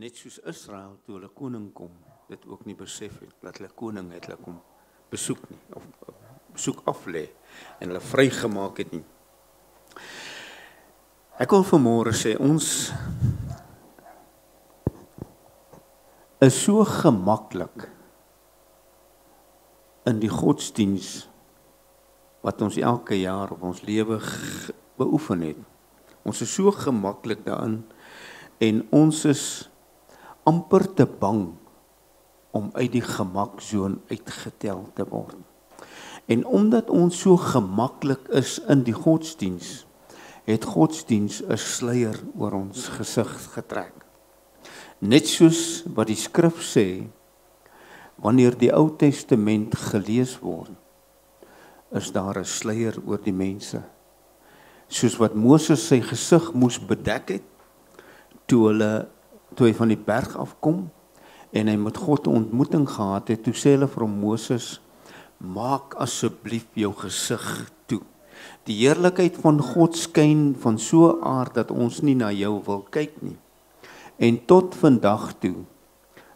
Net soos Israel, toe hulle koning kom, dit ook nie besef het, dat hulle koning het hulle kom besoek nie, of besoek aflê, en hulle vrygemaak het nie. Ek wil vanmôre sê, ons is so gemaklik in die godsdiens wat ons elke jaar op ons lewe beoefen het. Ons is so gemaklik daarin en ons is amper te bang om uit die gemaksoon uitgetel te word. En omdat ons so gemaklik is in die godsdiens, het godsdiens 'n sluier oor ons gesig getrek. Net soos wat die skrif sê, wanneer die Ou Testament gelees word, is daar 'n sluier oor die mense. Soos wat Moses sy gesig moes bedek het, toe hy van die berg afkom, en hy met God 'n ontmoeting gehad het, toe sê hulle vir hom, Moses, maak asseblief jou gesig toe. Die heerlikheid van God skyn van so 'n aard dat ons nie na jou wil kyk nie. En tot vandag toe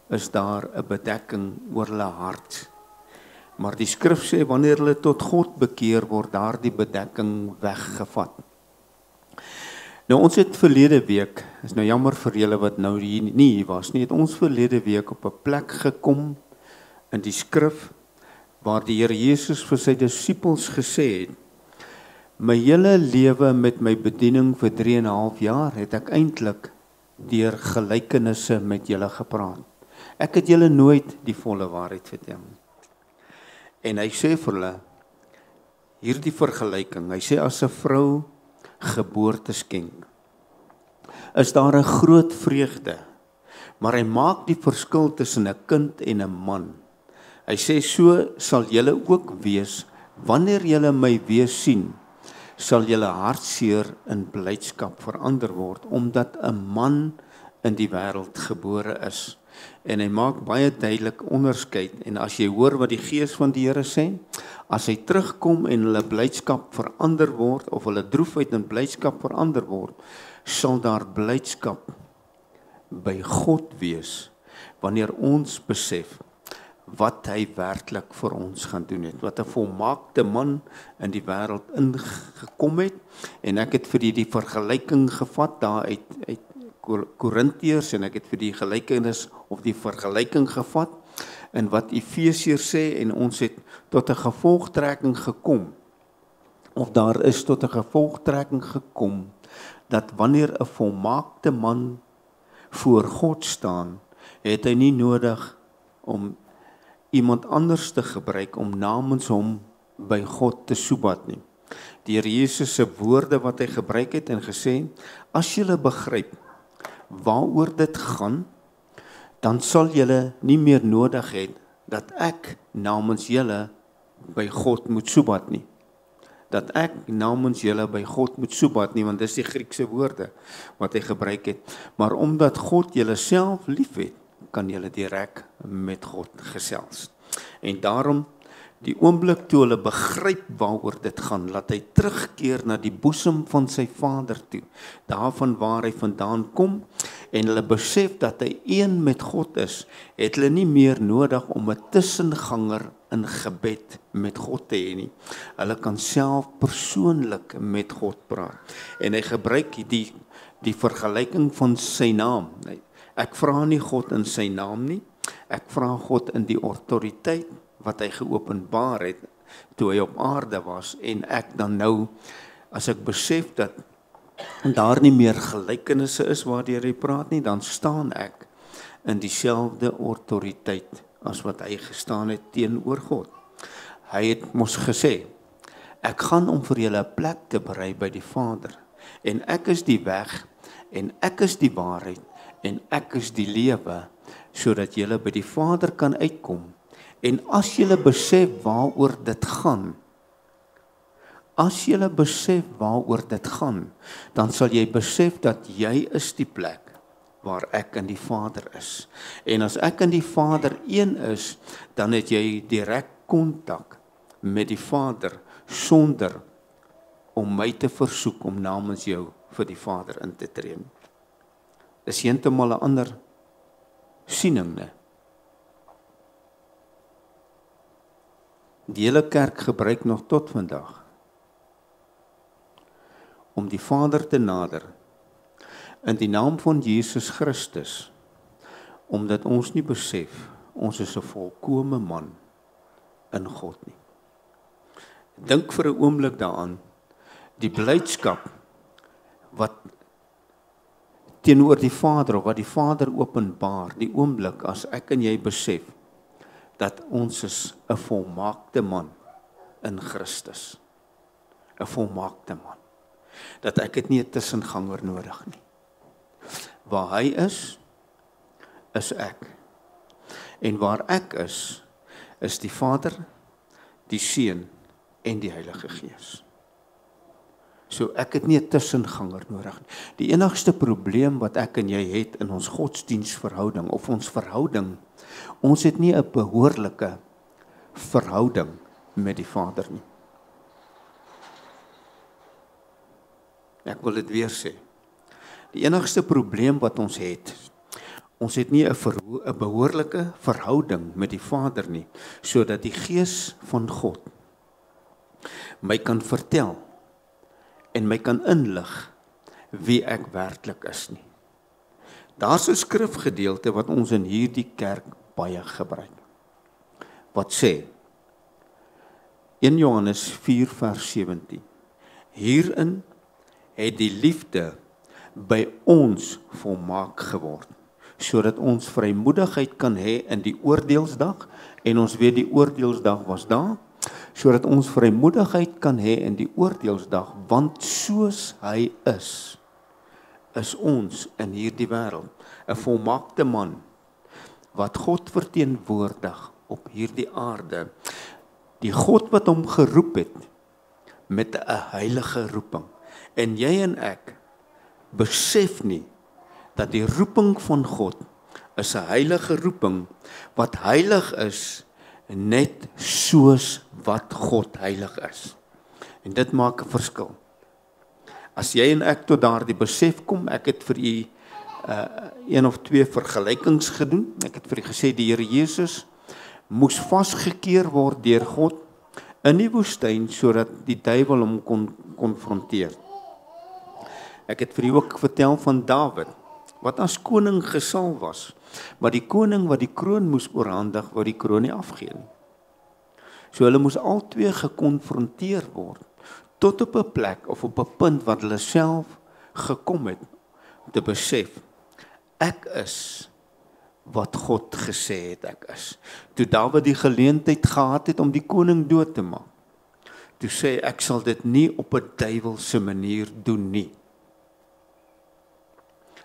is daar 'n bedekking oor hulle hart. Maar die skrif sê, wanneer hulle tot God bekeer, word daar die bedekking weggevat. Nou ons het verlede week, is nou jammer vir julle wat nou hier was nie, het ons verlede week op 'n plek gekom in die skrif, waar die Here Jesus vir sy disippels gesê het, my hele lewe met my bediening vir 3,5 jaar, het ek eintlik deur gelykenisse met julle gepraat. Ek het julle nooit die volle waarheid vertel. En hy sê vir hulle, hierdie vergelyking, hy sê as 'n vrou geboorte skenk, is daar 'n groot vreugde, maar hy maak die verskil tussen 'n kind en 'n man. Hy sê, so sal julle ook wees, wanneer julle my weer sien, sal julle hartseer in blydskap verander word, omdat 'n man in die wêreld gebore is. En hy maak baie duidelik onderskeid, en as jy hoor wat die Gees van die Here sê, as hy terugkom en hulle blydskap verander word, of hulle droefheid in blydskap verander word, sal daar blydskap by God wees, wanneer ons besef wat hy werklik vir ons gaan doen het, wat 'n volmaakte man in die wêreld ingekom het, en ek het vir die vergelyking gevat daar uit Korintiërs, en ek het vir die gelykenis of die vergelyking gevat, en wat Efesiërs sê, en ons het tot 'n gevolgtrekking gekom, of daar is tot 'n gevolgtrekking gekom, dat wanneer 'n volmaakte man voor God staan, het hy nie nodig om iemand anders te gebruik om namens hom by God te soebat nie. Die Here Jesus se woorde wat hy gebruik het en gesê, as julle begryp waaroor dit gaan, dan sal julle nie meer nodig hê dat ek namens julle by God moet soebat nie. Dat ek namens julle by God moet soebat nie, want dis die Griekse woorde wat hy gebruik het. Maar omdat God julle self liefhet, kan julle direk met God gesels. En daarom, die oomblik toe hulle begryp waaroor dit gaan, laat hy terugkeer na die boesem van sy Vader toe, daarvan waar hy vandaan kom, en hulle besef dat hy een met God is, het hulle nie meer nodig om 'n tussenganger in gebed met God te hê nie. Hulle kan self persoonlik met God praat. En hy gebruik die vergelyking van sy naam. Ek vra nie God in sy naam nie, ek vra God in die autoriteit wat hy geopenbaar het toe hy op aarde was, en ek dan nou, as ek besef dat daar nie meer gelykenisse is waardeur hy praat nie, dan staan ek in dieselfde autoriteit as wat hy gestaan het teenoor God. Hy het mos gesê, ek gaan om vir julle 'n plek te berei by die Vader, en ek is die weg, en ek is die waarheid, en ek is die lewe, sodat julle by die Vader kan uitkom. En as julle besef waaroor dit gaan, dan sal jy besef dat jy is die plek waar ek in die Vader is. En as ek in die Vader een is, dan het jy direk kontak met die Vader, sonder om my te versoek om namens jou vir die Vader in te tree. Dis heeltemal 'n ander voorsiening nie. Die hele kerk gebruik nog tot vandag om die Vader te nader in die naam van Jesus Christus, omdat ons nie besef, ons is 'n volkome man in God nie. Dink vir 'n oomblik daaraan, die blydskap wat teenoor die Vader, of wat die Vader openbaar, die oomblik as ek en jy besef, dat ons is 'n volmaakte man in Christus. 'n Volmaakte man. Dat ek het nie 'n tussenganger nodig nie. Waar hy is ek. En waar ek is die Vader, die Seun en die Heilige Gees. So ek het nie 'n tussenganger nodig nie. Die enigste probleem wat ek en jy het in ons godsdienstverhouding, of ons verhouding, ons het nie 'n behoorlike verhouding met die Vader nie. Ek wil dit weer sê. Die enigste probleem wat ons het nie 'n behoorlike verhouding met die Vader nie, sodat die Gees van God my kan vertel en my kan inlig wie ek werklik is nie. Daar's 'n skrifgedeelte wat ons in hierdie kerk baie gebruik. Wat sê 1 Johannes 4 vers 17. Hierin het die liefde by ons volmaak geword, sodat ons vrymoedigheid kan hê in die oordeelsdag, en ons weet die oordeelsdag was daar, sodat ons vrymoedigheid kan hê in die oordeelsdag, want soos hy is ons in hierdie wêreld 'n volmaakte man, wat God verteenwoordig op hierdie aarde, die God wat hom geroep het met 'n heilige roeping. En jy en ek besef nie dat die roeping van God is 'n heilige roeping wat heilig is net soos wat God heilig is. En dit maak 'n verskil. As jy en ek tot daardie besef kom, ek het vir u 1 of 2 vergelykings gedoen. Ek het vir u gesê die Here Jesus moes vasgekeer word deur God in die woestyn sodat die duiwel hom kon konfronteer. Ek het vir u ook vertel van Dawid, wat as koning gesalf was, maar die koning wat die kroon moes oorhandig, wou die kroon nie afgee nie. So hulle moes al twee gekonfronteer word, tot op 'n plek of op 'n punt wat hulle self gekom het, om te besef, ek is wat God gesê het ek is. Toe Dawid die geleentheid gehad het om die koning dood te maak, toe sê ek sal dit nie op 'n duiwelse manier doen nie.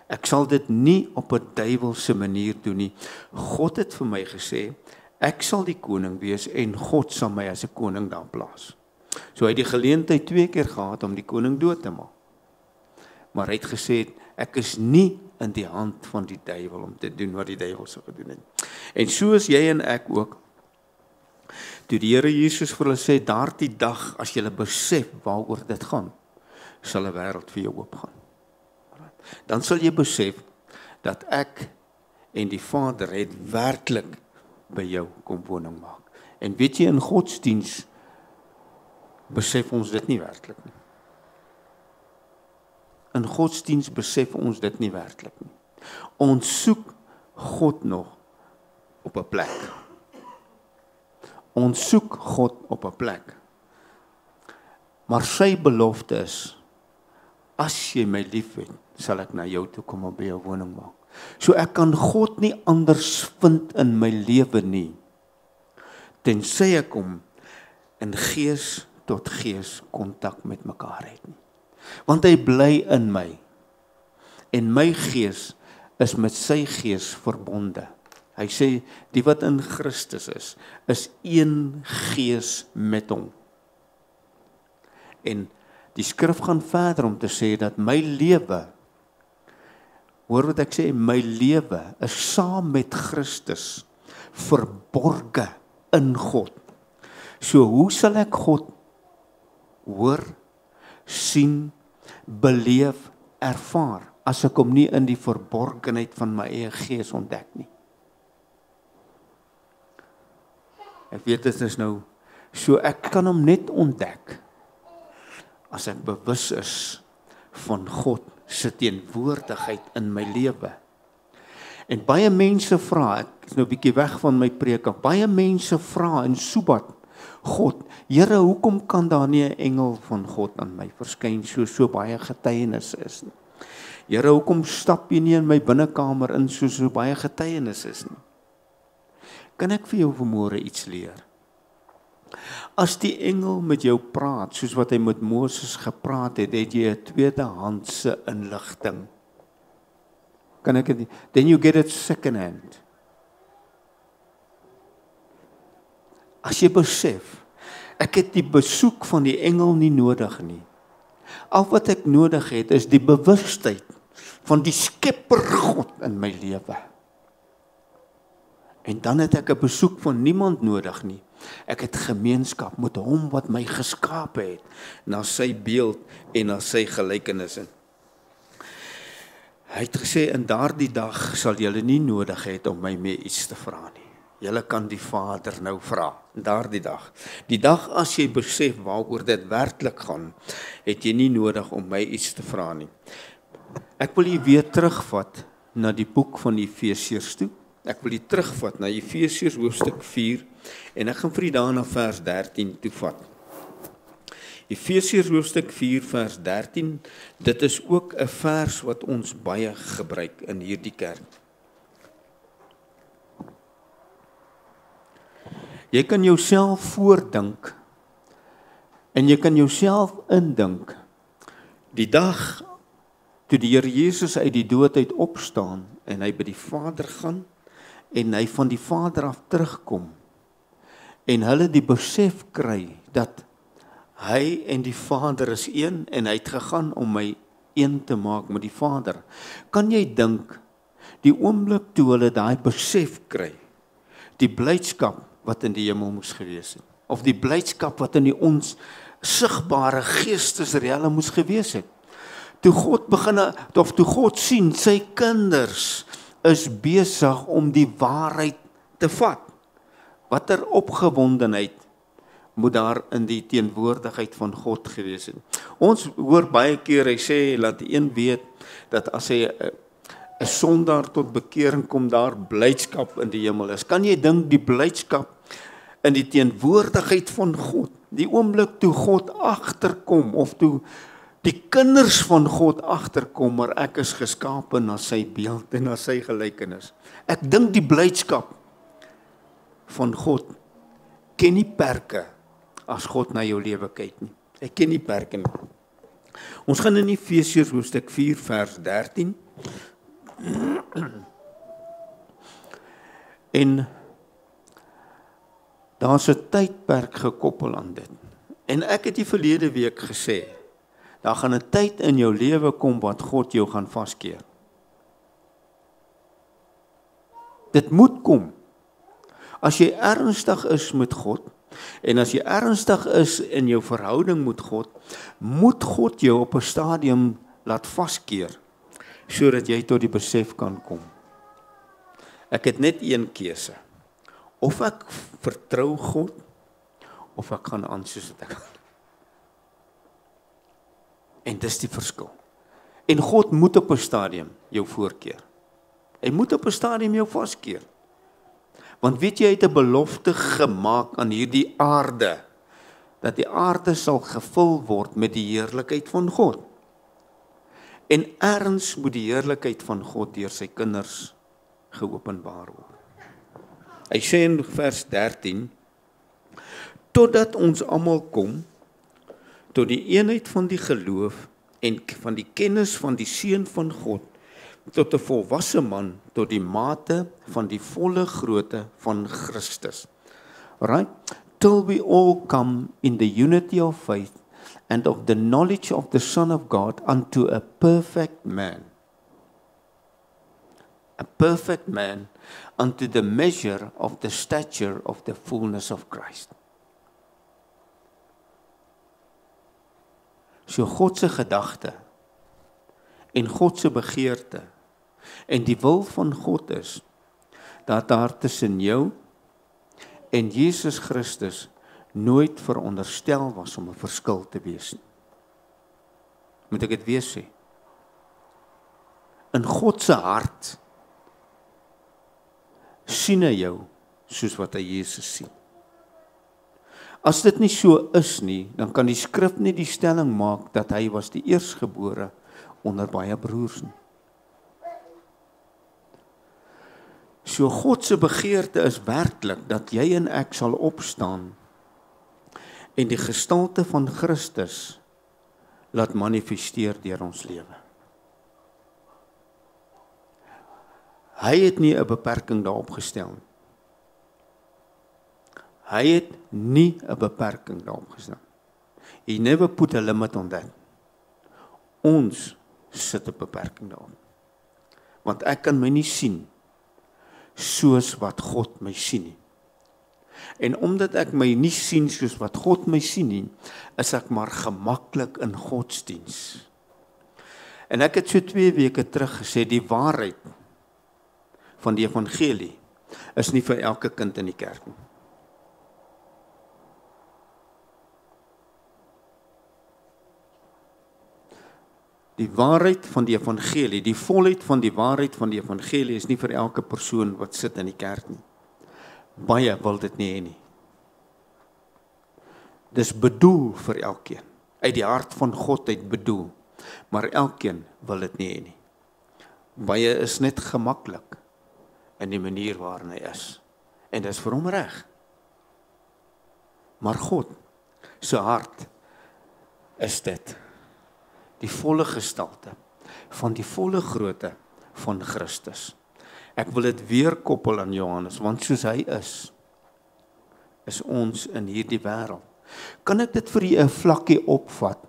Ek sal dit nie op 'n duiwelse manier doen nie. God het vir my gesê, ek sal die koning wees en God sal my as 'n koning daar plaas. So hy het die geleentheid 2 keer gehad om die koning dood te maak. Maar hy het gesê, ek is nie in die hand van die duiwel om te doen wat die duiwel sou gedoen het. En so is jy en ek ook. Toe die Here Jesus vir hulle sê, daardie dag as jy besef waaroor dit gaan, sal 'n wêreld vir jou oopgaan. Dan sal jy besef dat ek en die Vader het werklik by jou kom woning maak. En weet jy, in godsdiens besef ons dit nie werklik nie. In godsdiens besef ons dit nie werklik nie. Ons soek God nog op 'n plek. Ons soek God op 'n plek. Maar sy belofte is, as jy my liefhet, sal ek na jou toe kom en by jou woning maak. So ek kan God nie anders vind in my lewe nie, tensy ek kom in gees tot gees kontak met mekaar het nie. Want hy bly in my, en my gees is met sy gees verbonde. Hy sê, die wat in Christus is een gees met hom. En die skrif gaan verder om te sê dat my lewe, hoor wat ek sê, my lewe is saam met Christus verborge in God. So hoe sal ek God hoor, sien, beleef, ervaar, as ek hom nie in die verborgenheid van my eie gees ontdek nie? Ek weet dit is nou so, ek kan hom net ontdek as ek bewus is van God se teenwoordigheid in my lewe. En baie mense vra, ek is nou 'n bietjie weg van my preek af, baie mense vra in Subat, God, Here, hoekom kan daar nie 'n engel van God aan my verskyn, so baie getuienis is nie? Here, hoekom stap jy nie in my binnekamer in, so baie getuienis is nie? Kan ek vir jou vanmôre iets leer? As die engel met jou praat, soos wat hy met Moses gepraat het, het jy 'n tweedehandse inligting. Kan ek dit? Then you get it second hand. As jy besef, ek het die besoek van die engel nie nodig nie. Al wat ek nodig het, is die bewustheid van die Skepper God in my lewe. En dan het ek 'n besoek van niemand nodig nie. Ek het gemeenskap met hom wat my geskape het, na sy beeld en na sy gelykenis. Hy het gesê, in daardie dag sal julle nie nodig hê om my mee iets te vra nie. Julle kan die Vader nou vra, daardie dag. Die dag as jy besef waaroor dit werklik gaan, het jy nie nodig om my iets te vra nie. Ek wil jy weer terugvat na die boek van Efesiërs toe. Ek wil jy terugvat na Efesiërs hoofstuk 4 en ek gaan vir jy daarna vers 13 toe vat. Efesiërs hoofstuk 4 vers 13, dit is ook 'n vers wat ons baie gebruik in hierdie kerk. Jy kan jouself voordink en jy kan jouself indink die dag toe die Here Jesus uit die dood uit opstaan en hy by die Vader gaan en hy van die Vader af terugkom en hulle die besef kry dat hy en die Vader is een en hy het gegaan om my een te maak met die Vader. Kan jy dink die oomblik toe hulle daai besef kry, die blydskap wat in die hemel moes gewees het, of die blydskap wat in die ons sigbare geestesreële moes gewees het. Toe God sien sy kinders is besig om die waarheid te vat. Watter opgewondenheid moet daar in die teenwoordigheid van God gewees het. Ons hoor baie keer, hy sê, laat een weet, dat as hy 'n sondaar tot bekering kom, daar blydskap in die hemel is. Kan jy dink die blydskap in die teenwoordigheid van God, die oomblik toe God agterkom, of toe die kinders van God agterkom, maar ek is geskape na sy beeld en na sy gelykenis. Ek dink die blydskap van God ken nie perke as God na jou lewe kyk nie. Ek ken nie perke nie. Ons gaan in Efesiërs hoofstuk 4 vers 13. En daar's 'n tydperk gekoppel aan dit. En ek het die verlede week gesê, daar gaan 'n tyd in jou lewe kom wat God jou gaan vaskeer. Dit moet kom. As jy ernstig is met God, en as jy ernstig is in jou verhouding met God, moet God jou op 'n stadium laat vaskeer, sodat jy tot die besef kan kom. Ek het net een keuse. Of ek vertrou God, of ek gaan aan soos wat ek gaan. En dis die verskil. En God moet op 'n stadium jou voorkeer. Hy moet op 'n stadium jou vaskeer. Want weet jy, hy het 'n belofte gemaak aan hierdie aarde, dat die aarde sal gevul word met die heerlikheid van God. En erns moet die heerlikheid van God deur sy kinders geopenbaar word. Hy sê in vers 13, totdat ons almal kom tot die eenheid van die geloof en van die kennis van die Seun van God, tot 'n volwasse man, tot die mate van die volle grootte van Christus. Right? Till we all come in the unity of faith and of the knowledge of the Son of God unto a perfect man. A perfect man unto the measure of the stature of the fullness of Christ. So God se gedagte en God se begeerte en die wil van God is dat daar tussen jou en Jesus Christus nooit veronderstel was om 'n verskil te wees nie. Moet ek dit weer sê? In God se hart sien hy jou soos wat hy Jesus sien. As dit nie so is nie, dan kan die skrif nie die stelling maak dat hy was die eersgebore onder baie broers nie. So God se begeerte is werklik dat jy en ek sal opstaan en die gestalte van Christus laat manifesteer deur ons lewe. Hy het nie 'n beperking daarop gestel nie. Hy het nie 'n beperking daarop gestel. He never put a limit on that. Ons sit 'n beperking daarop. Want ek kan my nie sien soos wat God my sien nie. En omdat ek my nie sien soos wat God my sien nie, is ek maar gemaklik in godsdiens. En ek het so 2 weke terug gesê, die waarheid van die evangelie is nie vir elke kind in die kerk nie. Die waarheid van die evangelie, die volheid van die waarheid van die evangelie is nie vir elke persoon wat sit in die kerk nie. Baie wil dit nie hê nie. Dis bedoel vir elkeen, uit die hart van God uit bedoel, maar elkeen wil dit nie hê nie. Baie is net gemaklik in die manier waarin hy is, en dis vir hom reg. Maar God se hart is dit, die volle gestalte van die volle grootte van Christus. Ek wil dit weer koppel aan Johannes, want soos hy is ons in hierdie wêreld. Kan ek dit vir u 'n vlakkie opvat?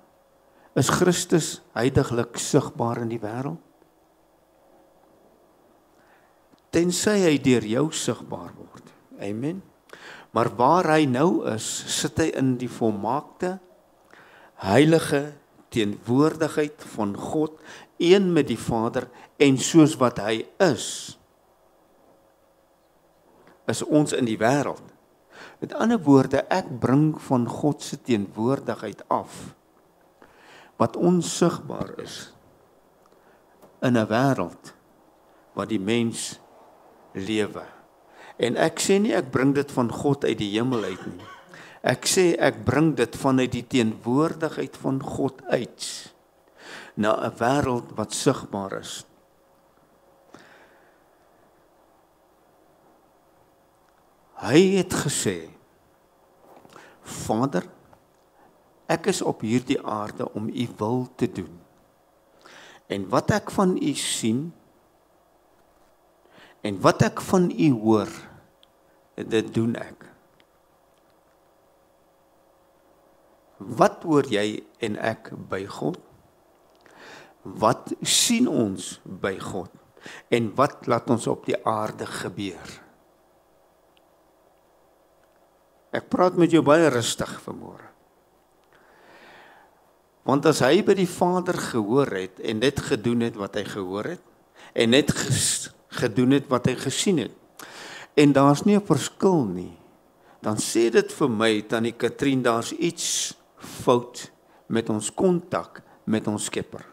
Is Christus heidaglik sigbaar in die wêreld? Tensy hy deur jou sigbaar word. Amen. Maar waar hy nou is, sit hy in die volmaakte, heilige teenwoordigheid van God, een met die Vader, en soos wat hy is ons in die wêreld. Met ander woorde, ek bring van God se teenwoordigheid af, wat onsigbaar is, in 'n wêreld, wat die mens lewe. En ek sê nie ek bring dit van God uit die hemel uit nie. Ek sê ek bring dit vanuit die teenwoordigheid van God uit, na 'n wêreld wat sigbaar is. Hy het gesê, Vader, ek is op hierdie aarde om u wil te doen. En wat ek van u sien, en wat ek van u hoor, dit doen ek. Wat hoor jy en ek by God? Wat sien ons by God? En wat laat ons op die aarde gebeur? Ek praat met jou baie rustig vanmôre. Want as hy by die Vader gehoor het en net gedoen het wat hy gehoor het, en net gedoen het wat hy gesien het, en daar's nie 'n verskil nie, dan sê dit vir my, Tannie Katrien, daar's iets fout met ons kontak met ons Skepper.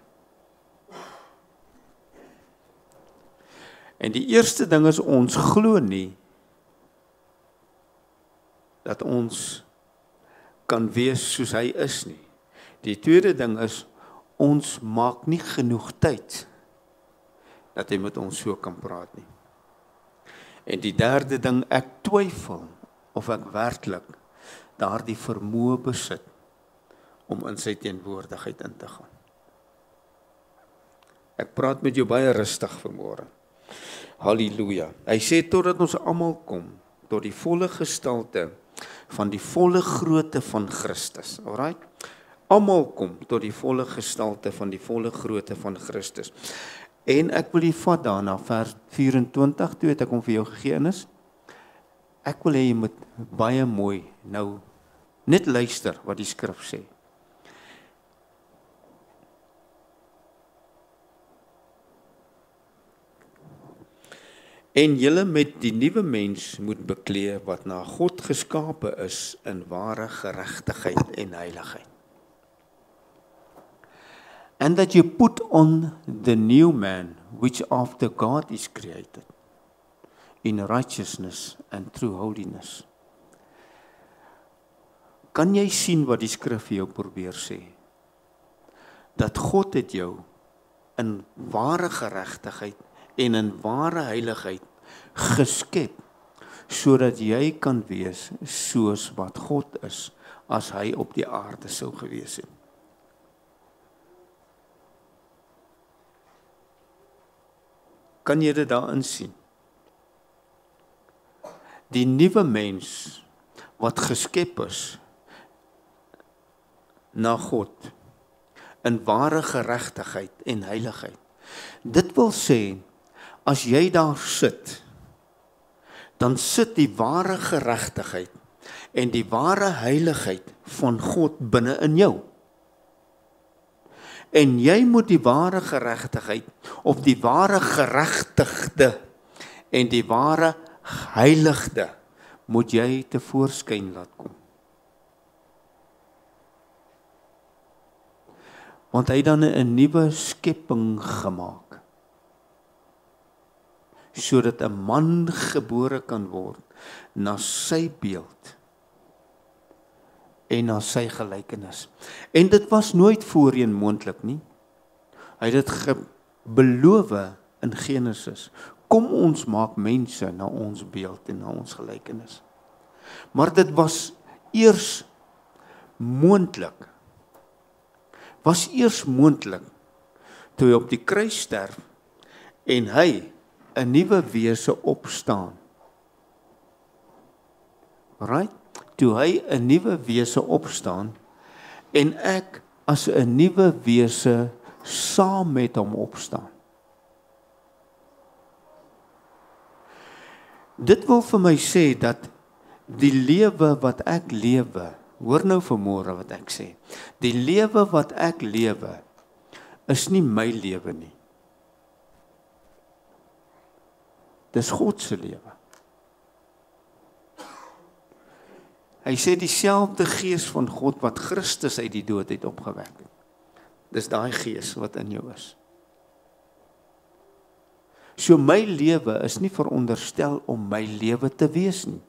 En die eerste ding is, ons glo nie dat ons kan wees soos hy is nie. Die tweede ding is, ons maak nie genoeg tyd dat hy met ons so kan praat nie. En die derde ding, ek twyfel of ek werklik daardie vermoë besit om in sy teenwoordigheid in te gaan. Ek praat met jou baie rustig vanmôre. Halleluja. Hy sê totdat ons almal kom tot die volle gestalte van die volle grootte van Christus. Alright? Almal kom tot die volle gestalte van die volle grootte van Christus. En ek wil die vat daarna, vers 24, toe het ek hom vir jou gegee is. Ek wil hê jy moet baie mooi nou net luister wat die skrif sê. En julle met die nuwe mens moet beklee wat na God geskape is in ware geregtigheid en heiligheid. And that you put on the new man, which after God is created, in righteousness and true holiness. Kan jy sien wat die skrif vir jou probeer sê? Dat God het jou in ware geregtigheid en in ware heiligheid geskep, sodat jy kan wees soos wat God is, as hy op die aarde sou gewees het. Kan jy dit daarin sien? Die nuwe mens wat geskep is na God in ware geregtigheid en heiligheid. Dit wil sê, as jy daar sit, dan sit die ware geregtigheid en die ware heiligheid van God binne in jou. En jy moet die ware geregtigheid of die ware geregtigde en die ware heiligde moet jy tevoorskyn laat kom. Want hy dan 'n nuwe skepping gemaak, sodat 'n man gebore kan word na sy beeld en na sy gelykenis. En dit was nooit voorheen moontlik nie. Hy het dit beloof in Genesis. Kom ons maak mense na ons beeld en na ons gelykenis. Maar dit was eers moontlik. Toe hy op die kruis sterf en hy 'n nuwe wese opstaan. Right? Toe hy 'n nuwe wese opstaan en ek as 'n nuwe wese saam met hom opstaan. Dit wil vir my sê dat die lewe wat ek lewe, hoor nou vanmôre wat ek sê, die lewe wat ek lewe is nie my lewe nie. Dis God se lewe. Hy sê dieselfde gees van God wat Christus uit die dood het opgewek het. Dis daai gees wat in jou is. So my lewe is nie veronderstel om my lewe te wees nie.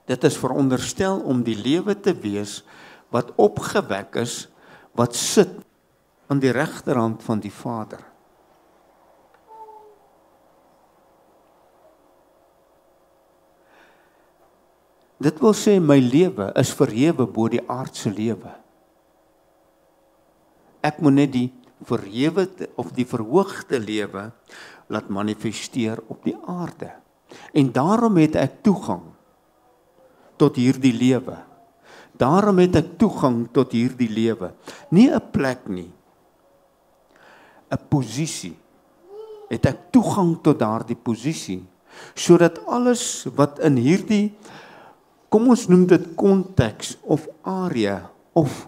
Dit is veronderstel om die lewe te wees wat opgewek is, wat sit aan die regterhand van die Vader. Dit wil sê my lewe is verhewe bo die aardse lewe. Ek moet net die verhewe of die verhoogde lewe laat manifesteer op die aarde. En daarom het ek toegang tot hierdie lewe. Daarom het ek toegang tot hierdie lewe. Nie 'n plek nie. 'n Posisie. Het ek toegang tot daardie posisie, sodat alles wat in hierdie, kom ons noem dit konteks of area of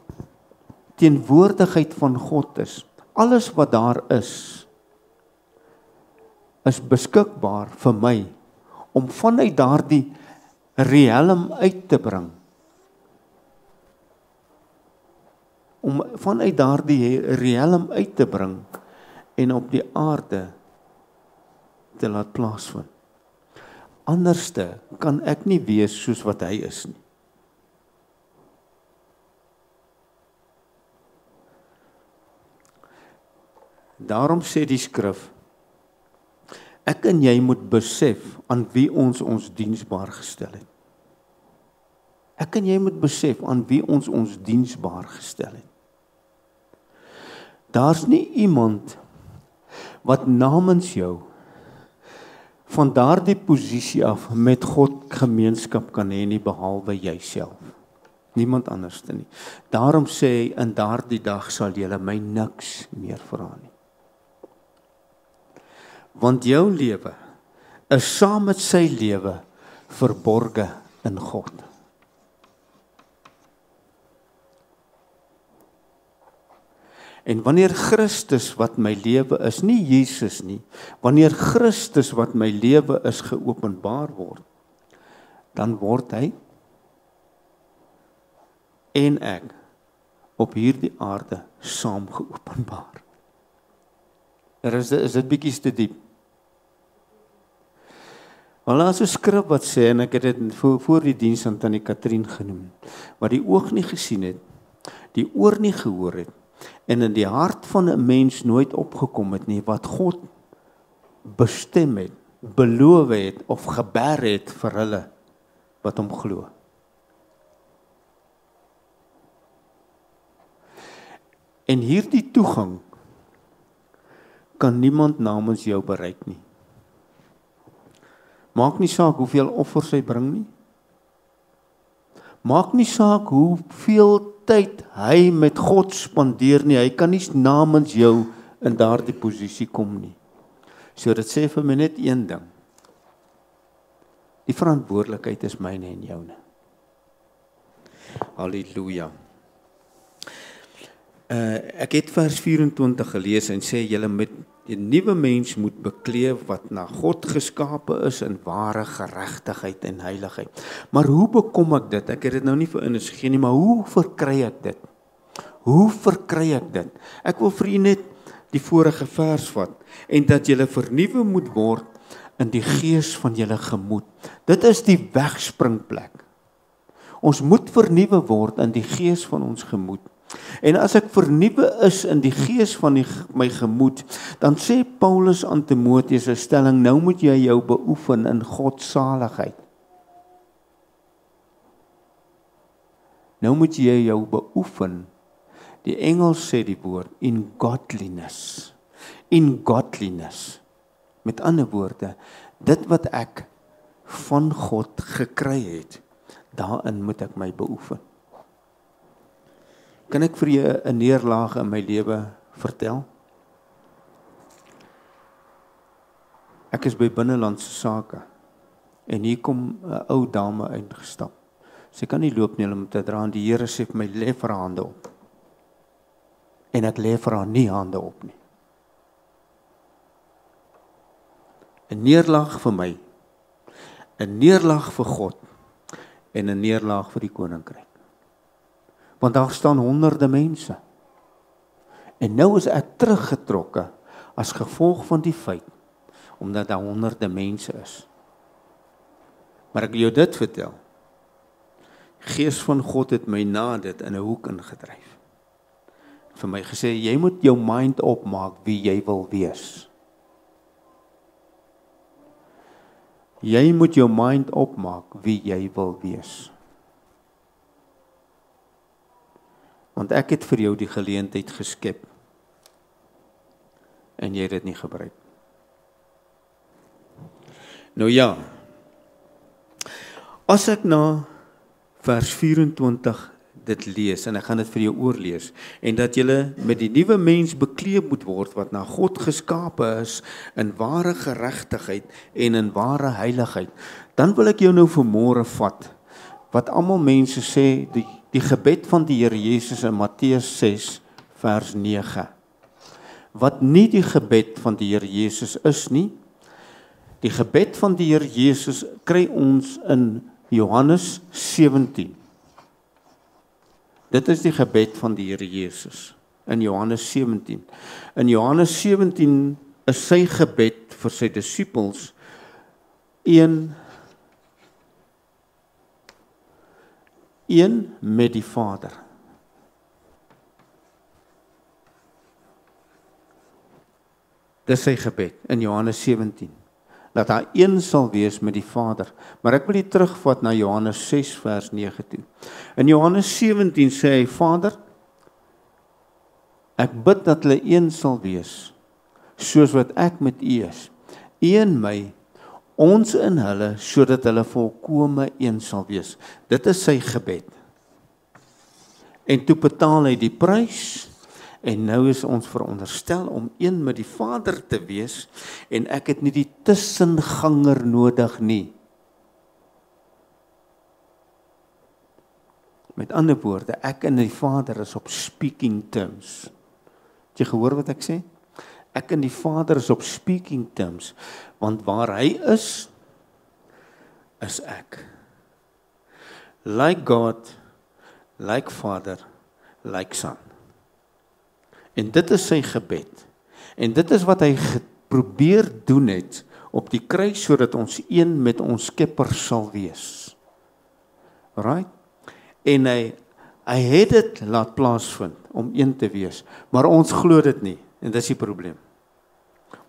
teenwoordigheid van God is, alles wat daar is beskikbaar vir my om vanuit daardie riekelm uit te bring. Om vanuit daardie riekelm uit te bring en op die aarde te laat plaasvind. Anderste kan ek nie wees soos wat hy is nie. Daarom sê die skrif, ek en jy moet besef aan wie ons diensbaar gestel het. Ek en jy moet besef aan wie ons diensbaar gestel het. Daar's nie iemand wat namens jou van daardie posisie af met God gemeenskap kan hê nie, behalwe jouself. Niemand anders nie. Daarom sê hy, in daardie dag sal julle my niks meer vra nie. Want jou lewe is saam met sy lewe verborge in God. En wanneer Christus wat my lewe is, nie Jesus nie, wanneer Christus wat my lewe is geopenbaar word, dan word hy en ek op hierdie aarde saam geopenbaar. Is dit bietjie te diep? Wel, daar is 'n skrif wat sê, en ek het dit voor die diens aan Tannie Katrien genoem, wat die oog nie gesien het, die oor nie gehoor het, en in die hart van 'n mens nooit opgekom het nie, wat God bestem het, beloof het, of geber het vir hulle, wat hom glo. En hierdie toegang, kan niemand namens jou bereik nie. Maak nie saak hoeveel offers hy bring nie. Maak nie saak hoeveel tyd hy met God spandeer nie. Hy kan nie namens jou in daardie posisie kom nie. So dit sê vir my net een ding. Die verantwoordelikheid is myne en joune. Halleluja. Ek het vers 24 gelees en sê julle met die nuwe mens moet bekleed wat na God geskape is in ware geregtigheid en heiligheid. Maar hoe bekom ek dit? Ek het dit nou nie vir innis gegee nie, maar hoe verkry ek dit? Hoe verkry ek dit? Ek wil vir u net die vorige vers vat en dat julle vernuwe moet word in die gees van julle gemoed. Dit is die wegspringplek. Ons moet vernuwe word in die gees van ons gemoed. En as ek vernuwe is in die gees van my gemoed, dan sê Paulus aan Timoteus 'n stelling, nou moet jy jou beoefen in God saligheid. Nou moet jy jou beoefen. Die Engels sê die woord in godliness. In godliness. Met ander woorde, dit wat ek van God gekry het, daarin moet ek my beoefen. Kan ek vir jou 'n neerlaag in my lewe vertel? Ek is by binnelandse sake en hier kom 'n ou dame ingestap. Sy kan nie loop nie om te dra en die Here sê vir my, lê vir haar hande op. En ek lê vir haar nie hande op nie. 'n neerlaag vir my, 'n neerlaag vir God en 'n neerlaag vir die koninkryk. Want daar staan honderde mense. En nou is ek teruggetrokke as gevolg van die feit, omdat daar honderde mense is. Maar ek wil jou dit vertel. Gees van God het my na dit in 'n hoek ingedryf. Vir my gesê, jy moet jou mind opmaak wie jy wil wees. Jy moet jou mind opmaak wie jy wil wees. Want ek het vir jou die geleentheid geskep en jy het dit nie gebruik. Nou ja, as ek na vers 24 dit lees, en ek gaan dit vir jou oorlees, en dat julle met die nuwe mens bekleed moet word, wat na God geskape is, in ware geregtigheid en in ware heiligheid, dan wil ek jou nou vanmôre vat, wat almal mense sê, die gebed van die Here Jesus in Matteus 6 vers 9, wat nie die gebed van die Here Jesus is nie. Die gebed van die Here Jesus kry ons in Johannes 17. Dit is die gebed van die Here Jesus in Johannes 17. In Johannes 17 is sy gebed vir sy disippels een met die Vader. Dis sy gebed in Johannes 17. Dat daar een sal wees met die Vader. Maar ek wil dit terugvat na Johannes 6 vers 9 toe. In Johannes 17 sê hy, Vader, ek bid dat hulle een sal wees, soos wat ek met U is. U in my, ons in hulle, sodat hulle volkome een sal wees. Dit is sy gebed. En toe betaal hy die prys, en nou is ons veronderstel om een met die Vader te wees, en ek het nie die tussenganger nodig nie. Met ander woorde, ek en die Vader is op speaking terms. Het jy gehoor wat ek sê? Ek en die Vader is op speaking terms, want waar hy is ek. Like God, like Father, like Son. En dit is sy gebed. En dit is wat hy probeer doen het op die kruis, sodat ons een met ons Skepper sal wees. Right? En hy het dit laat plaasvind om een te wees, maar ons glo dit nie, en dis die probleem.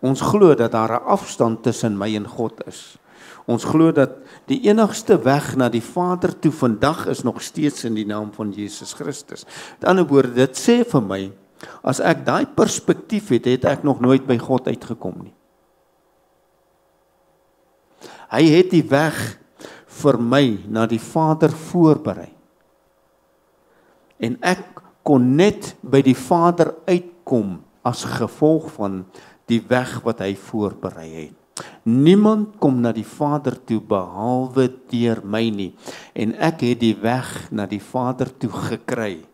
Ons glo dat daar 'n afstand tussen my en God is. Ons glo dat die enigste weg na die Vader toe vandag is nog steeds in die naam van Jesus Christus. Met ander woorde, dit sê vir my, as ek daai perspektief het ek nog nooit by God uitgekom nie. Hy het die weg vir my na die Vader voorberei. En ek kon net by die Vader uitkom as gevolg van die weg wat hy voorberei het. Niemand kom na die Vader toe behalwe deur my nie. En ek het die weg na die Vader toe gekry.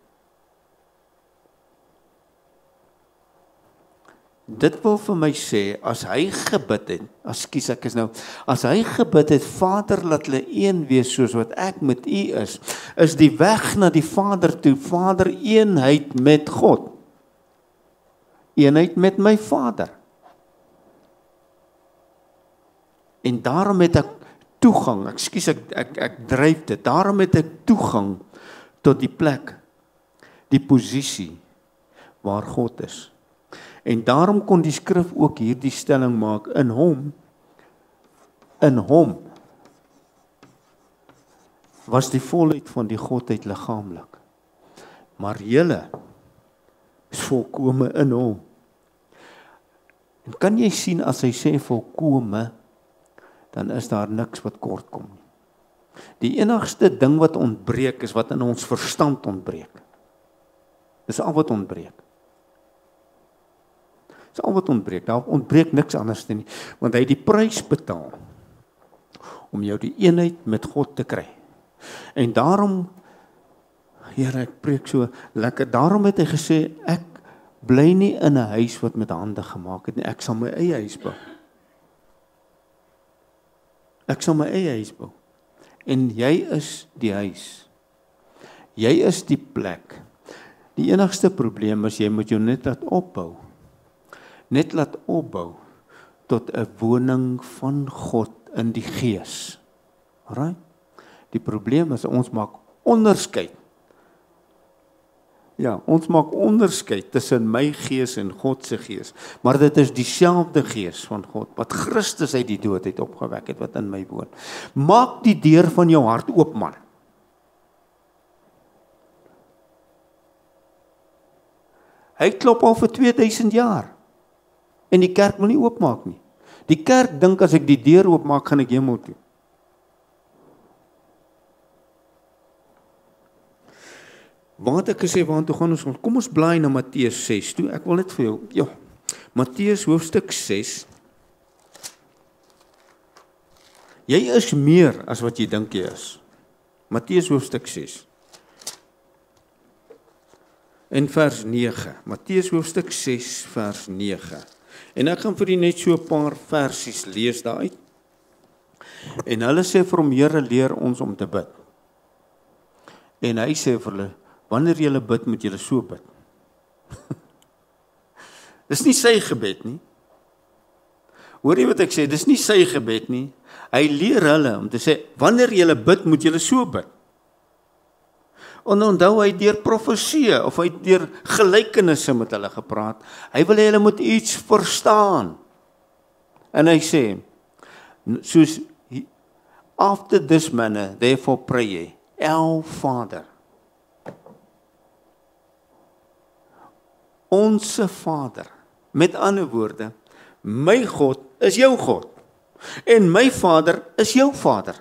Dit wil vir my sê, as hy gebid het, as hy gebid het, Vader, laat hulle een wees soos wat ek met u is die weg na die Vader toe, Vader, eenheid met God. Eenheid met my Vader. En daarom het ek toegang, ek dryf dit, daarom het ek toegang tot die plek, die posisie waar God is. En daarom kon die skrif ook hierdie stelling maak, in hom was die volheid van die Godheid liggaamlik. Maar julle is volkome in hom. En kan jy sien, as hy sê volkome, dan is daar niks wat kort kom nie. Die enigste ding wat ontbreek, is wat in ons verstand ontbreek. Dis al wat ontbreek. Dis al wat ontbreek, daar ontbreek niks anders nie, want hy het die prys betaal, om jou die eenheid met God te kry. En daarom, Here, ek preek so lekker, daarom het hy gesê, ek bly nie in 'n huis wat met hande gemaak het nie, ek sal my eie huis bou. Ek sal my eie huis bou. En jy is die huis. Jy is die plek. Die enigste probleem is, jy moet jou net laat opbou. Net laat opbou tot 'n woning van God in die gees. Alright? Die probleem is, ons maak onderskeid. Ja, ons maak onderskeid tussen my gees en God se gees. Maar dit is dieselfde gees van God, wat Christus uit die dood het opgewek het, wat in my woon. Maak die deur van jou hart oop, man. Hy klop al vir 2000 jaar. En die kerk wil nie oopmaak nie. Die kerk dink, as ek die deur oopmaak, gaan ek hemel toe. Waar het ek gesê, waartoe gaan ons? Kom ons blaai na Matteus 6 toe. Ek wil net vir jou, Matteus hoofstuk 6. Jy is meer as wat jy dink jy is. Matteus hoofstuk 6. En vers 9. Matteus hoofstuk 6 vers 9. En ek gaan vir julle net so 'n paar versies lees daaruit. En hulle sê vir hom, Here, leer ons om te bid. En hy sê vir hulle, wanneer julle bid, moet julle so bid. Dis nie sy gebed nie. Hoor jy wat ek sê? Dis nie sy gebed nie. Hy leer hulle om te sê, wanneer julle bid, moet julle so bid. En onthou, hy deur profesie, of hy deur gelykenisse met hulle gepraat. Hy wil hê hulle moet iets verstaan. En hy sê, soos, after this manner, therefore pray ye, Our Father. Onse Vader. Met ander woorde, my God is jou God. En my Vader is jou Vader.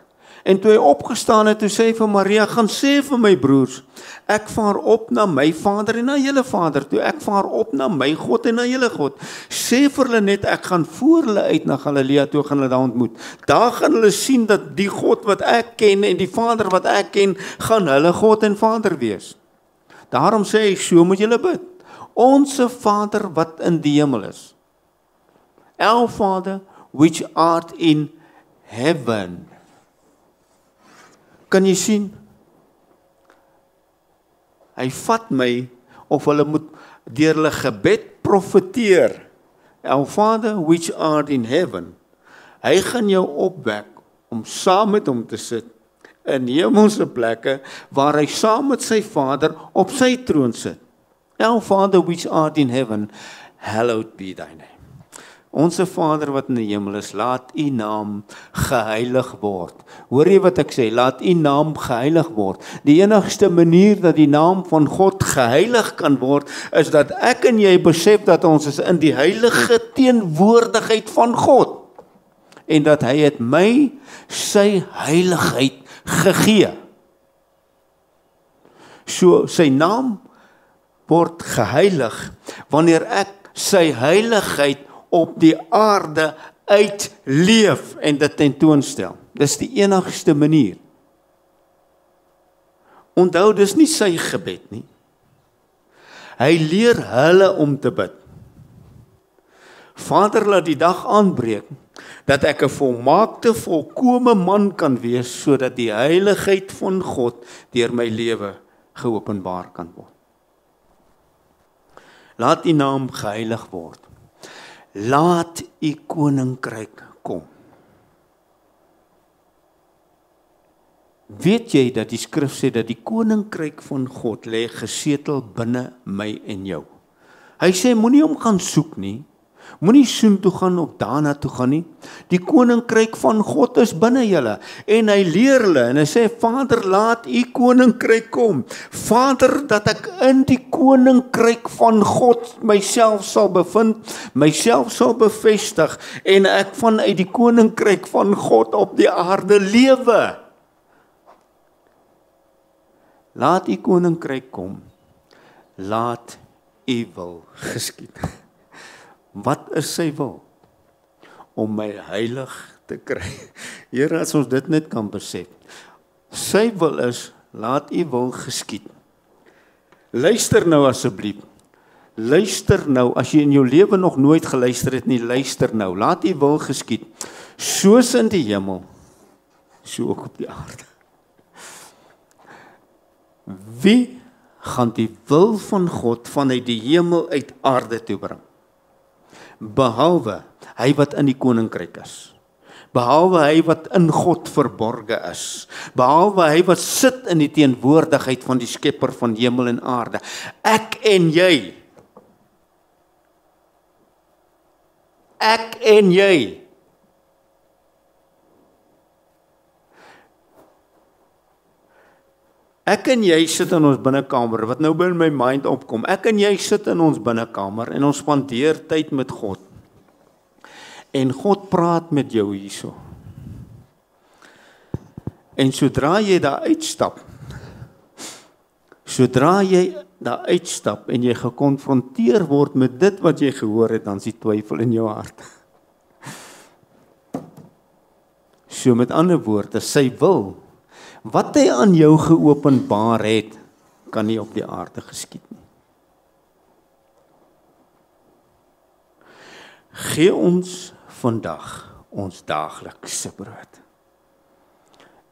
En toe hy opgestaan het, toe sê hy vir Maria, gaan sê vir my broers, ek vaar op na my Vader en na julle Vader toe, ek vaar op na my God en na julle God. Sê vir hulle net, ek gaan voor hulle uit na Galilea toe, gaan hulle daar ontmoet. Daar gaan hulle sien dat die God wat ek ken en die Vader wat ek ken, gaan hulle God en Vader wees. Daarom sê hy, so moet julle bid. Onse Vader wat in die hemel is. Our Father which art in heaven. Kan jy sien? Hy vat my, of hulle moet deur hulle gebed profeteer. Our Father which art in heaven. Hy gaan jou opwek om saam met hom te sit in hemelse plekke waar hy saam met sy Vader op sy troon sit. Our Father which art in heaven, hallowed be thy name. Onse Vader wat in die hemel is, laat u naam geheilig word. Hoor jy wat ek sê? Laat u naam geheilig word. Die enigste manier dat die naam van God geheilig kan word, is dat ek en jy besef dat ons is in die heilige teenwoordigheid van God. En dat hy het my sy heiligheid gegee. So sy naam word geheilig wanneer ek sy heiligheid op die aarde uitleef en dit tentoonstel. Dis die enigste manier. Onthou, dis nie sy gebed nie. Hy leer hulle om te bid. Vader, laat die dag aanbreek dat ek 'n volmaakte, volkome man kan wees, sodat die heiligheid van God deur my lewe geopenbaar kan word. Laat u naam geheilig word. Laat u koninkryk kom. Weet jy dat die skrif sê dat die koninkryk van God lê gesetel binne my en jou? Hy sê moenie hom gaan soek nie. Moenie soontoe gaan of daarna toe gaan nie. Die koninkryk van God is binne julle. En hy leer hulle en hy sê, Vader, laat u koninkryk kom. Vader, dat ek in die koninkryk van God myself sal bevind, myself sal bevestig en ek vanuit die koninkryk van God op die aarde lewe. Laat u koninkryk kom. Laat u wil geskied. Wat is sy wil? Om my heilig te kry. Here, as ons dit net kan besef. Sy wil is, laat u wil geskied. Luister nou asseblief. Luister nou, as jy in jou lewe nog nooit geluister het nie, luister nou. Laat u wil geskied. Soos in die hemel, so ook op die aarde. Wie gaan die wil van God vanuit die hemel uit aarde toe bring? Behalwe hy wat in die koninkryk is. Behalwe hy wat in God verborge is. Behalwe hy wat sit in die teenwoordigheid van die skepper van hemel en aarde. Ek en jy. Ek en jy. Ek en jy sit in ons binnekamer, wat nou by my mind opkom. Ek en jy sit in ons binnekamer en ons spandeer tyd met God. En God praat met jou hierso. En sodra jy daar uitstap, en jy gekonfronteer word met dit wat jy gehoor het, dan is die twyfel in jou hart. So met ander woorde, sy wil, wat hy aan jou geopenbaar het, kan nie op die aarde geskied nie. Gee ons vandag ons daaglikse brood.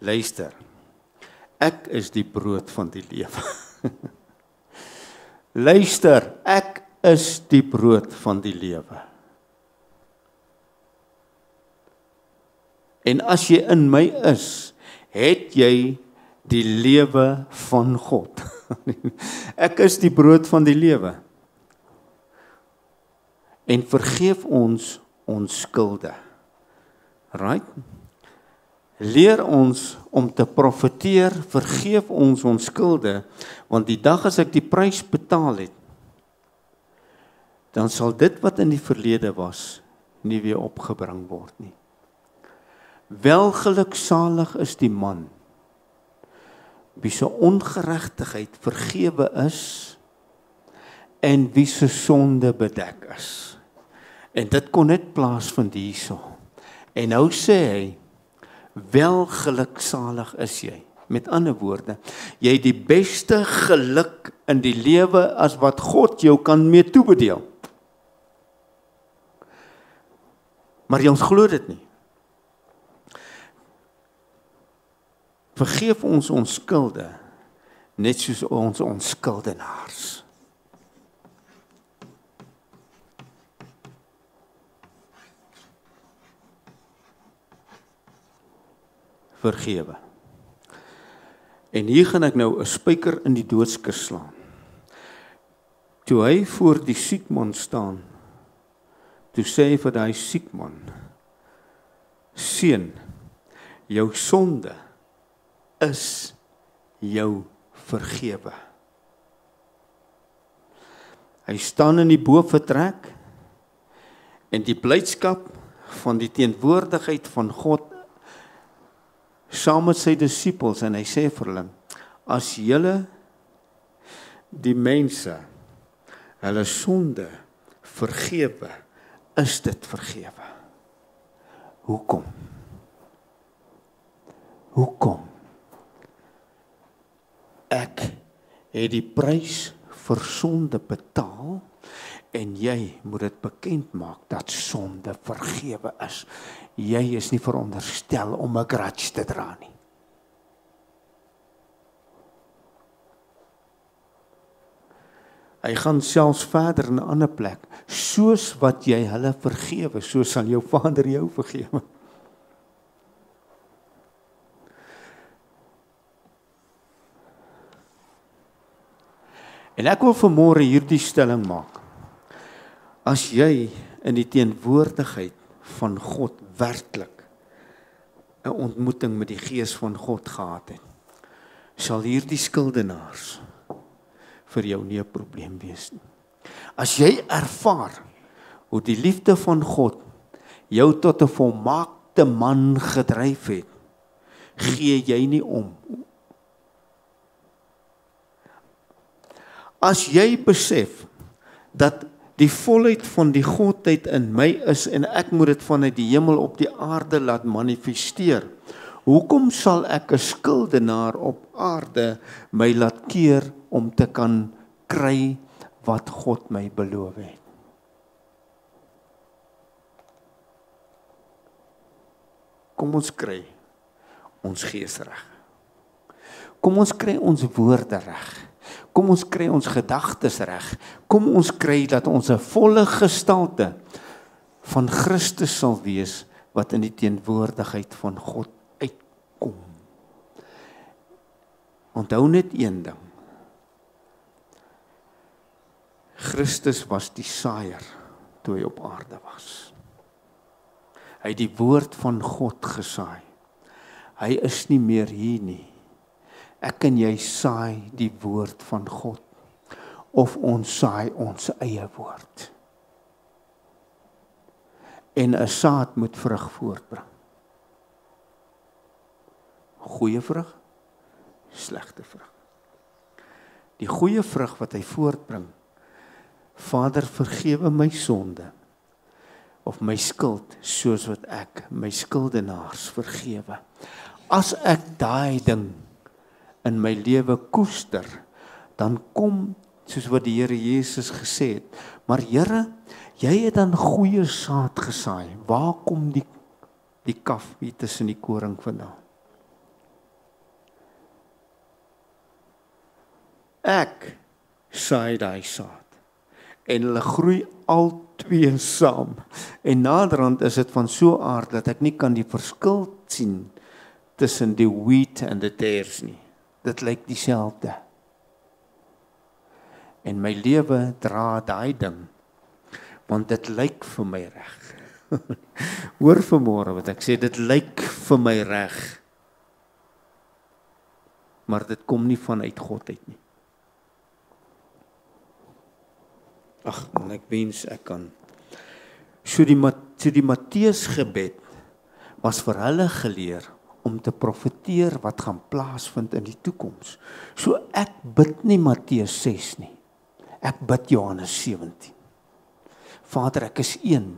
Luister, ek is die brood van die lewe. Luister, ek is die brood van die lewe. En as jy in my is, het jy die lewe van God. Ek is die brood van die lewe. En vergeef ons skulde. Right? Leer ons om te profeteer, vergeef ons skulde, want die dag as ek die prys betaal het, dan sal dit wat in die verlede was, nie weer opgebring word nie. Welgeluksalig is die man, wie se ongeregtigheid vergewe is, en wie se sonde bedek is. En dit kon net plaasvind hierso. En nou sê hy, welgeluksalig is jy. Met ander woorde, jy het die beste geluk in die lewe as wat God jou kan mee toebedeel. Maar jy ons glo dit nie. Vergeef ons ons skulde, net soos ons skuldenaars. Vergewe. En hier gaan ek nou 'n spyker in die doodskus slaan. Toe hy voor die siek man staan, toe sê hy vir daai siek man, seun, jou sonde is jou vergewe. Hy staan in die boefvertrek en die blydskap van die teenwoordigheid van God saam met sy disippels, en hy sê vir hulle, as julle die mense hulle sonde vergewe, is dit vergewe. Hoekom? Hoekom? Ek het die prys vir sonde betaal, en jy moet dit bekend maak dat sonde vergewe is. Jy is nie veronderstel om 'n grudge te dra nie. Hy gaan selfs verder in 'n ander plek. Soos wat jy hulle vergewe, so sal jou Vader jou vergewe. En ek wil vanmôre hierdie stelling maak. As jy in die teenwoordigheid van God werklik 'n ontmoeting met die Gees van God gehad het, sal hierdie skuldenaars vir jou nie 'n probleem wees nie. As jy ervaar hoe die liefde van God jou tot 'n volmaakte man gedryf het, gee jy nie om. As jy besef dat die volheid van die Godheid in my is en ek moet dit vanuit die hemel op die aarde laat manifesteer, hoekom sal ek 'n skuldenaar op aarde my laat keer om te kan kry wat God my beloof het? Kom ons kry ons gees reg. Kom ons kry ons woorde reg. Kom ons kry ons gedagtes reg. Kom ons kry dat ons 'n volle gestalte van Christus sal wees wat in die teenwoordigheid van God uitkom. Onthou net een ding. Christus was die saaier toe hy op aarde was. Hy het die woord van God gesaai. Hy is nie meer hier nie. Ek en jy saai die woord van God, of ons saai ons eie woord. En 'n saad moet vrug voortbring. Goeie vrug, slegte vrug. Die goeie vrug wat hy voortbring, Vader, vergewe my sonde, of my skuld, soos wat ek my skuldenaars vergewe. As ek daai ding in my lewe koester, dan kom, soos wat die Here Jesus gesê het, maar Here, jy het dan goeie saad gesaai, waar kom die kaf hier tussen die koring vandaan? Ek saai daai saad, en hulle groei al twee saam, en naderhand is dit van so aard, dat ek nie kan die verskil sien, tussen die wheat en die tares nie. Dit lyk dieselfde. En my lewe dra daai ding, want dit lyk vir my reg. Hoor vanmôre wat ek sê, dit lyk vir my reg. Maar dit kom nie vanuit God uit nie. Ag, en ek wens ek kan. So die Matteus gebed was vir hulle geleer om te profeteer wat gaan plaasvind in die toekoms. So ek bid nie Matteus 6 nie. Ek bid Johannes 17. Vader, ek is een.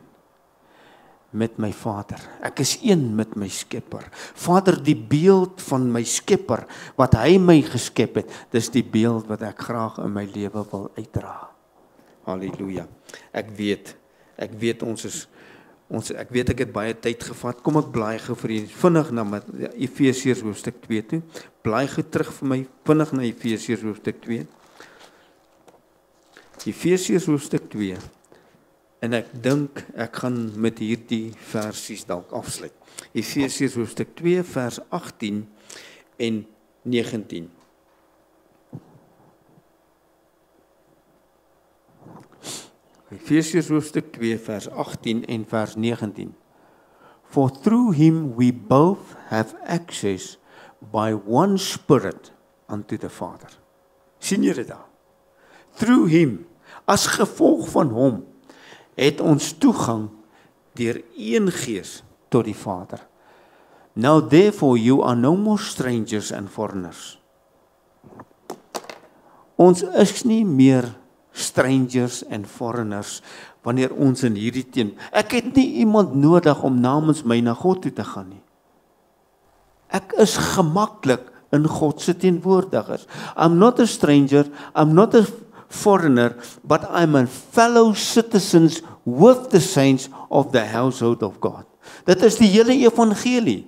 met my Vader. Ek is een met my Skepper. Vader, die beeld van my Skepper, wat hy my geskep het, dis die beeld wat ek graag in my lewe wil uitdra. Halleluja. Ek weet ek het baie tyd gevat. Kom ek blaai gou vir julle vinnig na Efesiërs hoofstuk 2 toe. Blaai gou terug vir my vinnig na Efesiërs hoofstuk 2. Efesiërs hoofstuk 2. En ek dink ek gaan met hierdie versies dalk afsluit. Efesiërs hoofstuk 2 vers 18 en 19. Efesiërs hoofstuk 2 vers 18 en vers 19. For through him we both have access by one Spirit unto the Father. Sien julle daar? Through him, as gevolg van hom, het ons toegang deur een Gees tot die Vader. Now therefore you are no more strangers and foreigners. Ons is nie meer strangers and foreigners wanneer ons in hierdie ek het nie iemand nodig om namens my na God toe te gaan nie. Ek is gemaklik in God se teenwoordigheid. I'm not a stranger, I'm not a foreigner, but I'm a fellow citizens with the saints of the household of God. Dit is die hele evangelie.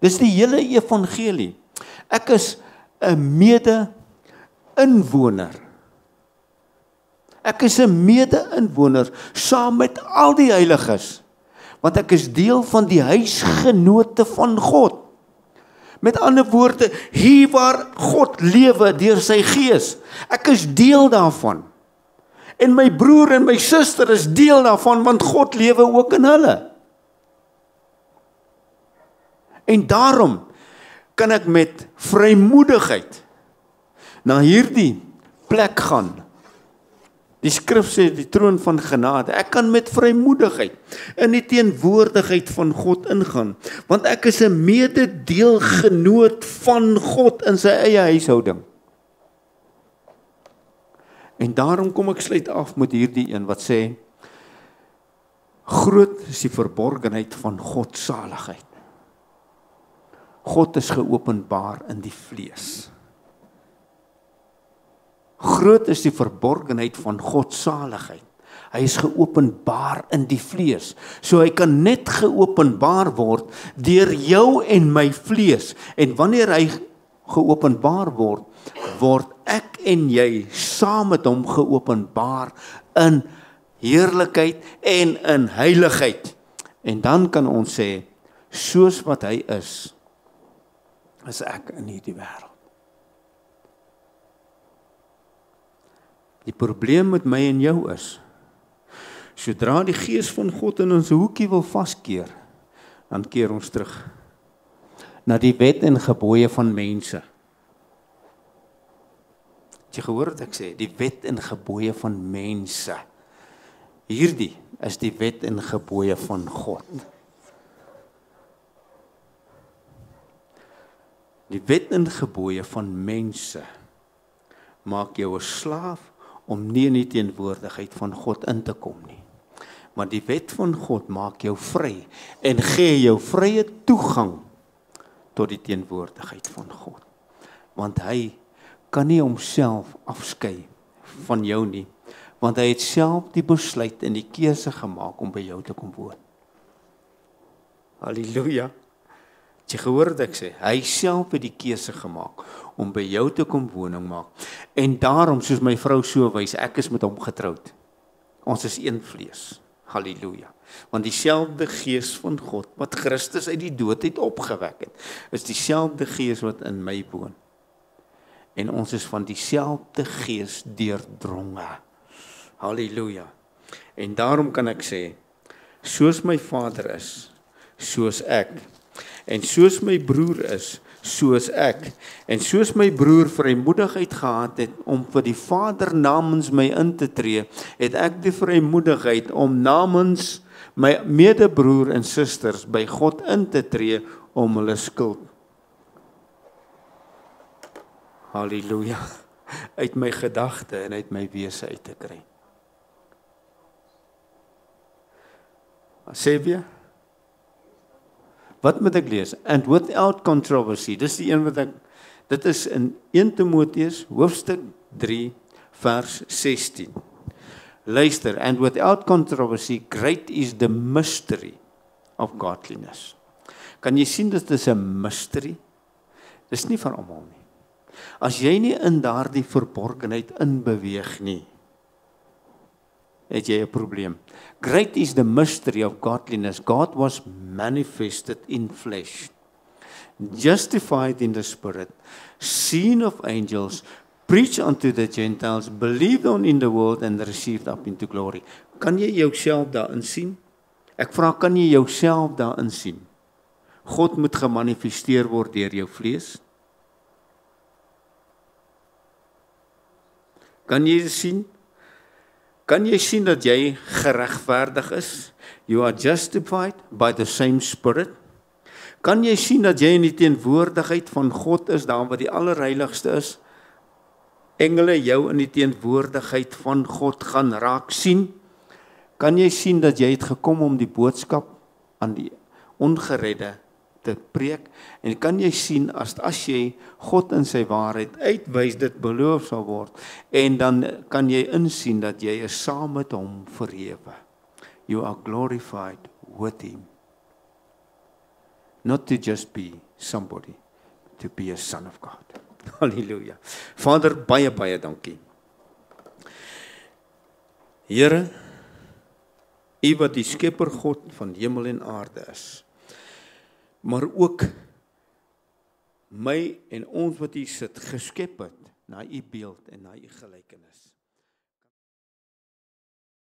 Dis die hele evangelie. Ek is 'n mede-inwoner. Ek is 'n mede-inwoner saam met al die heiliges, want ek is deel van die huisgenote van God. Met ander woorde, hier waar God lewe deur sy Gees, ek is deel daarvan. En my broer en my suster is deel daarvan, want God lewe ook in hulle. En daarom kan ek met vrymoedigheid na hierdie plek gaan. Die skrif sê die troon van genade. Ek kan met vrymoedigheid in die teenwoordigheid van God ingaan, want ek is 'n mededeelgenoot van God in sy eie huishouding. En daarom kom ek sluit af met hierdie een wat sê, groot is die verborgenheid van God se saligheid. God is geopenbaar in die vlees. Groot is die verborgenheid van God se saligheid. Hy is geopenbaar in die vlees. So hy kan net geopenbaar word deur jou en my vlees. En wanneer hy geopenbaar word, word ek en jy saam met hom geopenbaar in heerlikheid en in heiligheid. En dan kan ons sê, soos wat hy is ek in hierdie wêreld. Die probleem met my en jou is, sodra die Gees van God in ons hoekie wil vaskeer, dan keer ons terug na die wet en gebooie van mense. Het jy gehoor wat ek sê? Die wet en gebooie van mense. Hierdie is die wet en gebooie van God. Die wet en gebooie van mense maak jou 'n slaaf om nie in die teenwoordigheid van God in te kom nie. Maar die wet van God maak jou vry en gee jou vrye toegang tot die teenwoordigheid van God. Want hy kan nie homself afskei van jou nie, want hy het self die besluit en die keuse gemaak om by jou te kom woon. Halleluja. Het jy gehoor wat ek sê? Hy self het die keuse gemaak om by jou te kom woning maak. En daarom, soos my vrou so wys, ek is met hom getroud. Ons is een vlees. Halleluja. Want dieselfde Gees van God, wat Christus uit die dood het opgewek het, is dieselfde Gees wat in my woon. En ons is van dieselfde Gees deurdronge. Halleluja. En daarom kan ek sê, soos my Vader is, soos ek, en soos my broer is, soos ek, en soos my broer vrymoedigheid gehad het om vir die Vader namens my in te tree, het ek die vrymoedigheid om namens my medebroer en susters by God in te tree om hulle skuld. Halleluja, uit my gedagte en uit my wese uit te kry. Sê weer? Wat moet ek lees? And without controversy. Dis die een wat dit is in 1 Timoteus hoofstuk 3 vers 16. Luister, and without controversy, great is the mystery of godliness. Kan jy sien dit is 'n mystery? Dis nie vir almal nie. As jy nie in daardie verborgenheid inbeweeg nie, het jy 'n probleem. Great is the mystery of godliness. God was manifested in flesh, justified in the spirit, seen of angels, preached unto the Gentiles, believed on in the world and received up into glory. Kan jy jouself daarin sien? Ek vra, kan jy jouself daarin sien? God moet gemanifesteer word deur jou vlees. Kan jy sien? Kan jy sien dat jy geregverdig is? You are justified by the same spirit. Kan jy sien dat jy in die teenwoordigheid van God is, daar waar die allerheiligste is? Engele jou in die teenwoordigheid van God gaan raak sien? Kan jy sien dat jy het gekom om die boodskap aan die ongeredde te preek? En kan jy sien as jy God in sy waarheid uitwys, dit beloof sal word, en dan kan jy insien dat jy is saam met hom verhewe. You are glorified with him. Not to just be somebody, to be a son of God. Halleluja. Vader, baie, baie dankie. Here, U wat die skepper God van hemel en aarde is, maar ook my en ons wat hier sit, geskep het na U beeld en na U gelykenis.